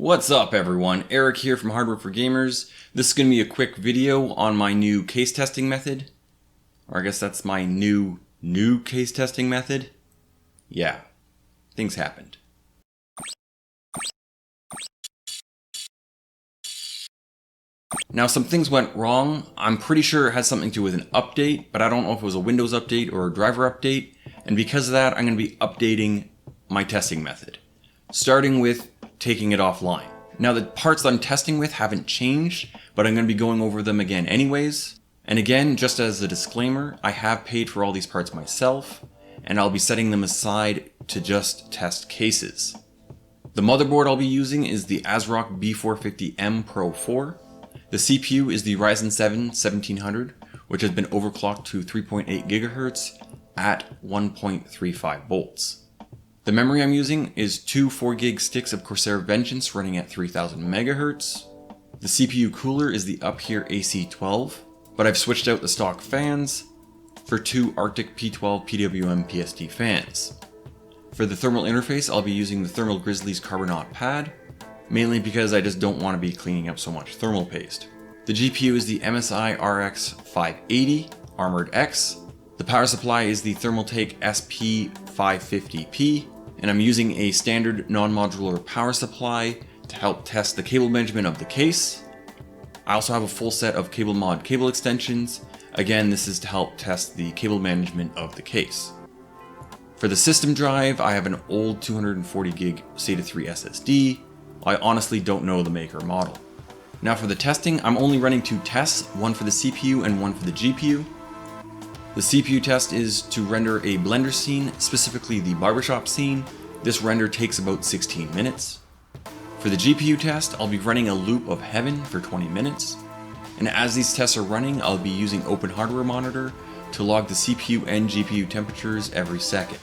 What's up everyone, Erik here from HardwareForGamers. This is going to be a quick video on my new case testing method. Or I guess that's my new case testing method. Yeah, things happened. Now some things went wrong. I'm pretty sure it has something to do with an update, but I don't know if it was a Windows update or a driver update. And because of that, I'm going to be updating my testing method, starting with taking it offline. Now the parts that I'm testing with haven't changed, but I'm going to be going over them again anyways. And again, just as a disclaimer, I have paid for all these parts myself, and I'll be setting them aside to just test cases. The motherboard I'll be using is the AsRock B450M Pro 4. The CPU is the Ryzen 7 1700, which has been overclocked to 3.8 GHz at 1.35 volts. The memory I'm using is two 4GB sticks of Corsair Vengeance running at 3000 MHz. The CPU cooler is the Uphere AC12, but I've switched out the stock fans for two Arctic P12 PWM PST fans. For the thermal interface, I'll be using the Thermal Grizzly's Carbonaut pad, mainly because I just don't want to be cleaning up so much thermal paste. The GPU is the MSI RX 580 Armored X. The power supply is the Thermaltake SP-550P, and I'm using a standard non-modular power supply to help test the cable management of the case. I also have a full set of cable mod cable extensions. Again, this is to help test the cable management of the case. For the system drive, I have an old 240GB SATA 3 SSD. I honestly don't know the make or model. Now for the testing, I'm only running two tests, one for the CPU and one for the GPU. The CPU test is to render a Blender scene, specifically the barbershop scene. This render takes about 16 minutes. For the GPU test, I'll be running a loop of Heaven for 20 minutes. And as these tests are running, I'll be using Open Hardware Monitor to log the CPU and GPU temperatures every second.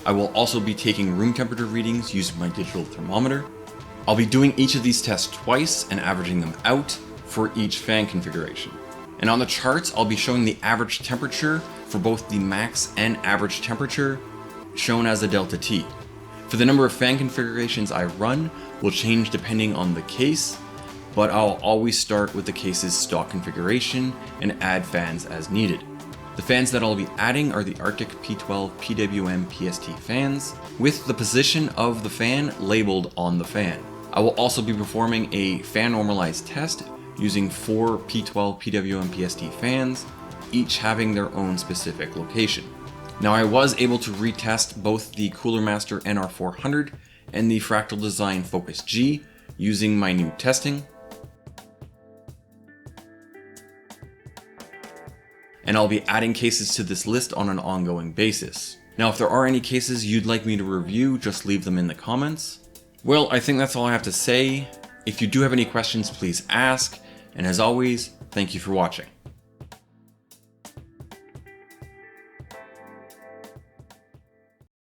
I will also be taking room temperature readings using my digital thermometer. I'll be doing each of these tests twice and averaging them out for each fan configuration. And on the charts, I'll be showing the average temperature for both the max and average temperature, shown as a delta T. For the number of fan configurations I run will change depending on the case, but I'll always start with the case's stock configuration and add fans as needed. The fans that I'll be adding are the Arctic P12 PWM PST fans, with the position of the fan labeled on the fan. I will also be performing a fan normalized test using 4 P12 PWM PST fans, each having their own specific location. Now I was able to retest both the Cooler Master NR400 and the Fractal Design Focus G using my new testing. And I'll be adding cases to this list on an ongoing basis. Now if there are any cases you'd like me to review, just leave them in the comments. Well, I think that's all I have to say. If you do have any questions, please ask. And as always, thank you for watching.